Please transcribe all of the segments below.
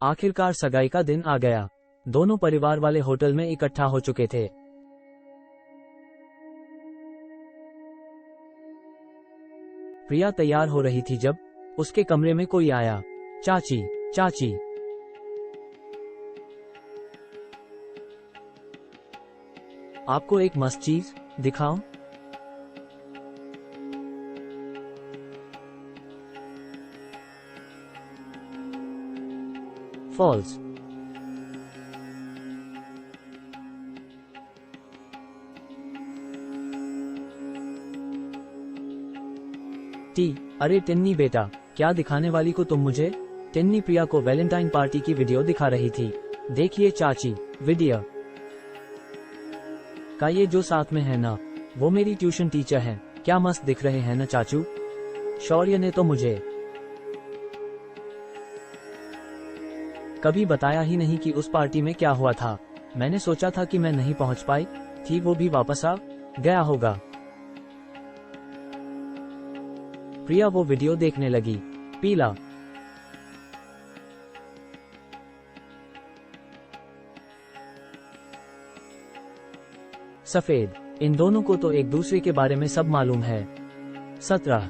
आखिरकार सगाई का दिन आ गया। दोनों परिवार वाले होटल में इकट्ठा हो चुके थे। प्रिया तैयार हो रही थी जब उसके कमरे में कोई आया। चाची, चाची। आपको एक मस्त चीज दिखाऊं? फॉल्स। टी। अरे टिन्नी बेटा, क्या दिखाने वाली को तुम मुझे? टिन्नी प्रिया को वैलेंटाइन पार्टी की वीडियो दिखा रही थी। देखिए चाची, वीडियो का ये जो साथ में है ना, वो मेरी ट्यूशन टीचर हैं। क्या मस्त दिख रहे हैं ना चाचू? शौर्य ने तो मुझे कभी बताया ही नहीं कि उस पार्टी में क्या हुआ था। मैंने सोचा था कि मैं नहीं पहुंच पाई थी, वो भी वापस आ गया होगा। प्रिया वो वीडियो देखने लगी। पीला, सफेद, इन दोनों को तो एक दूसरे के बारे में सब मालूम है। 17।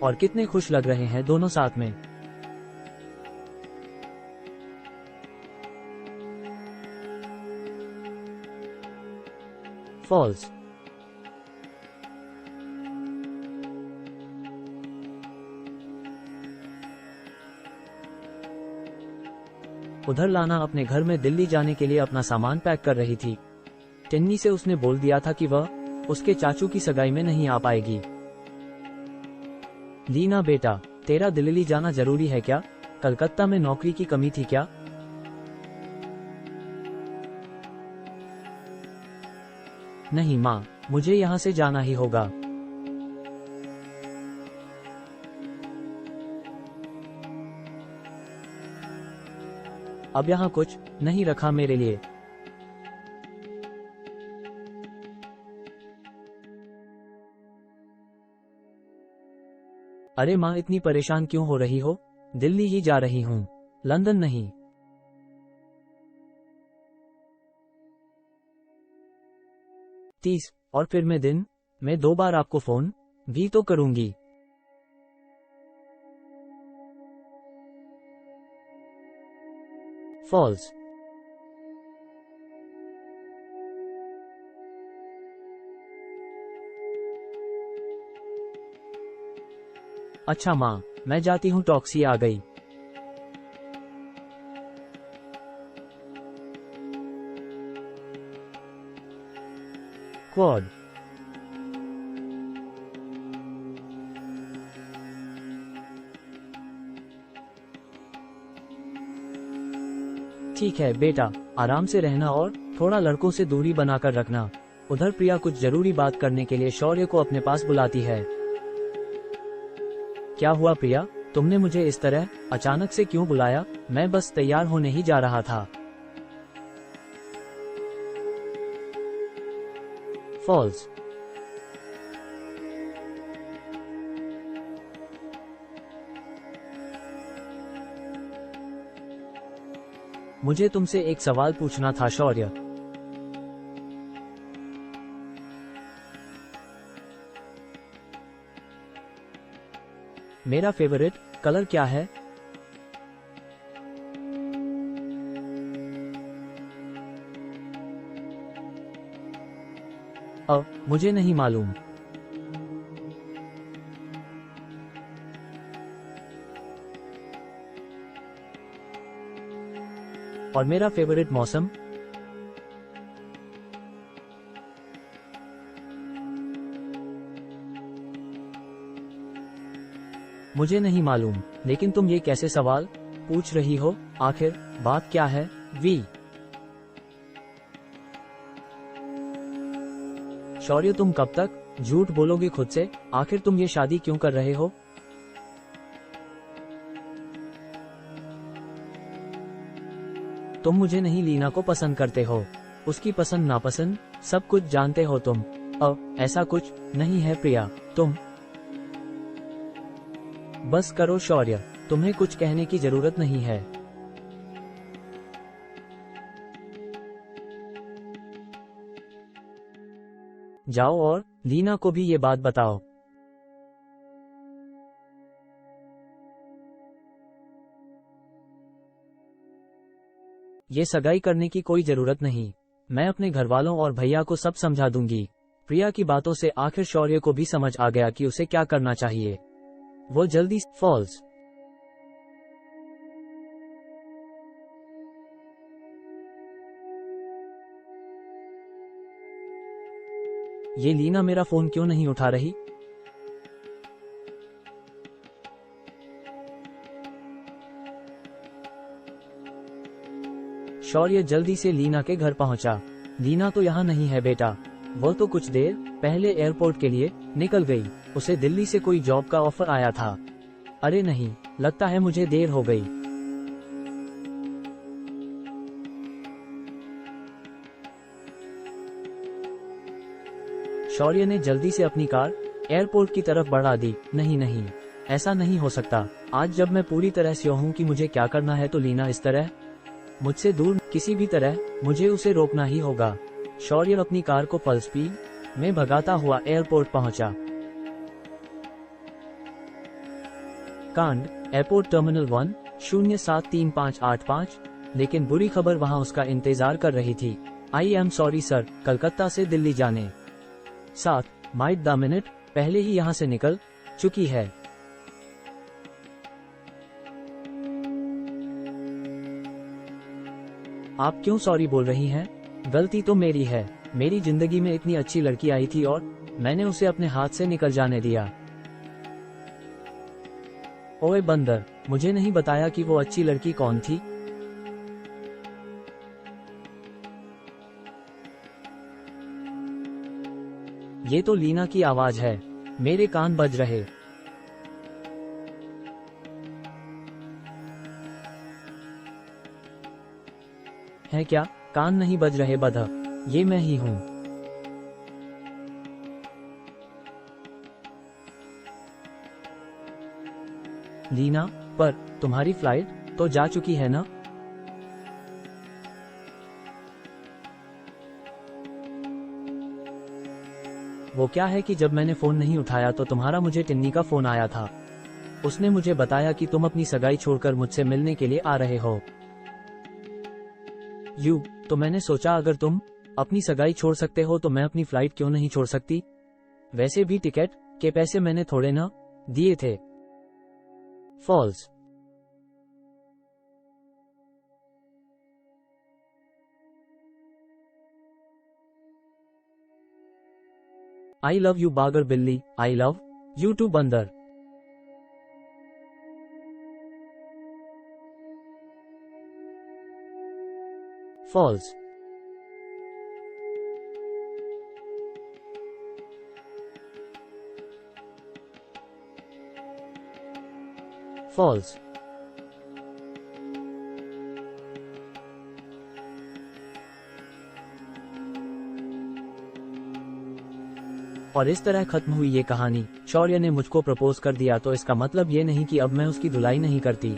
और कितने खुश लग रहे हैं दोनों साथ में। फॉल्स। उधर लाना अपने घर में दिल्ली जाने के लिए अपना सामान पैक कर रही थी। टिन्नी से उसने बोल दिया था कि वह उसके चाचू की सगाई में नहीं आ पाएगी। लीना बेटा, तेरा दिल्ली जाना जरूरी है क्या? कलकत्ता में नौकरी की कमी थी क्या? नहीं माँ, मुझे यहाँ से जाना ही होगा। अब यहाँ कुछ नहीं रखा मेरे लिए। अरे माँ, इतनी परेशान क्यों हो रही हो? दिल्ली ही जा रही हूँ, लंदन नहीं। और फिर मैं दिन में 2 बार आपको फोन भी तो करूंगी। फॉल्स। अच्छा माँ, मैं जाती हूँ, टॉक्सी आ गई। क्वाड। ठीक है बेटा, आराम से रहना और थोड़ा लड़कों से दूरी बनाकर रखना। उधर प्रिया कुछ जरूरी बात करने के लिए शौर्य को अपने पास बुलाती है। क्या हुआ प्रिया, तुमने मुझे इस तरह अचानक से क्यों बुलाया? मैं बस तैयार होने ही जा रहा था। फॉल्स। मुझे तुमसे एक सवाल पूछना था शौर्य। मेरा फेवरेट कलर क्या है? मुझे नहीं मालूम। और मेरा फेवरेट मौसम? मुझे नहीं मालूम। लेकिन तुम ये कैसे सवाल पूछ रही हो? आखिर बात क्या है? वी। शौर्य, तुम कब तक झूठ बोलोगे खुद से? आखिर तुम ये शादी क्यों कर रहे हो? तुम मुझे नहीं, लीना को पसंद करते हो। उसकी पसंद नापसंद सब कुछ जानते हो तुम। ऐसा कुछ नहीं है प्रिया, तुम बस करो शौर्य, तुम्हें कुछ कहने की जरूरत नहीं है। जाओ और लीना को भी ये बात बताओ। ये सगाई करने की कोई जरूरत नहीं, मैं अपने घरवालों और भैया को सब समझा दूंगी। प्रिया की बातों से आखिर शौर्य को भी समझ आ गया कि उसे क्या करना चाहिए। वो जल्दी फॉल्स। ये लीना मेरा फोन क्यों नहीं उठा रही? शौर्य जल्दी से लीना के घर पहुंचा। लीना तो यहाँ नहीं है बेटा, वो तो कुछ देर पहले एयरपोर्ट के लिए निकल गई। उसे दिल्ली से कोई जॉब का ऑफर आया था। अरे नहीं, लगता है मुझे देर हो गई। शौर्य ने जल्दी से अपनी कार एयरपोर्ट की तरफ बढ़ा दी। नहीं नहीं, ऐसा नहीं हो सकता। आज जब मैं पूरी तरह श्योर हूँ कि मुझे क्या करना है तो लीना इस तरह मुझसे दूर, किसी भी तरह मुझे उसे रोकना ही होगा। शौर्य अपनी कार को फुल स्पीड में भगाता हुआ एयरपोर्ट पहुंचा। कांड एयरपोर्ट टर्मिनल 1 073585। लेकिन बुरी खबर वहां उसका इंतजार कर रही थी। I am sorry sir, Calcutta से दिल्ली जाने 7 माइट द मिनट पहले ही यहां से निकल चुकी है। आप क्यों सॉरी बोल रही हैं? गलती तो मेरी है। मेरी जिंदगी में इतनी अच्छी लड़की आई थी और मैंने उसे अपने हाथ से निकल जाने दिया। ओए बंदर, मुझे नहीं बताया कि वो अच्छी लड़की कौन थी? ये तो लीना की आवाज है। मेरे कान बज रहे। है क्या? कान नहीं बज रहे बधा? ये मैं ही हूँ। लीना, पर तुम्हारी फ्लाइट तो जा चुकी है ना? वो क्या है कि जब मैंने फोन नहीं उठाया तो तुम्हारा मुझे टिन्नी का फोन आया था। उसने मुझे बताया कि तुम अपनी सगाई छोड़कर मुझसे मिलने के लिए आ रहे हो। तो मैंने सोचा अगर तुम अपनी सगाई छोड़ सकते हो तो मैं अपनी फ्लाइट क्यों नहीं छोड़ सकती? वैसे भी टिकट के पैसे मैंने थोड़े ना दिए थे। फॉल्स। आई लव यू बागर बिल्ली, आई लव यू टू बंदर। फॉल्स। फॉल्स। और इस तरह खत्म हुई ये कहानी। शौर्य ने मुझको प्रपोज कर दिया तो इसका मतलब ये नहीं कि अब मैं उसकी धुलाई नहीं करती।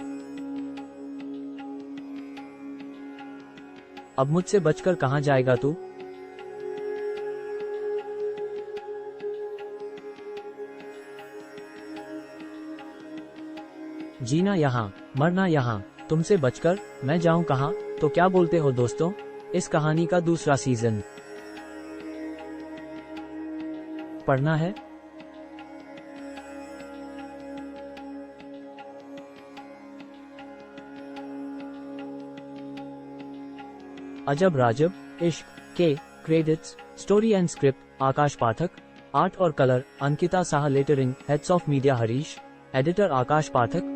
अब मुझसे बचकर कहाँ जाएगा तू? जीना यहाँ, मरना यहाँ, तुमसे बचकर मैं जाऊं कहाँ? तो क्या बोलते हो दोस्तों, इस कहानी का दूसरा सीजन पढ़ना है? अजब राजब इश्क के credits, story and script Akash Pathak, art और colour Ankita Saha, lettering heads of media Harish, editor Akash Pathak,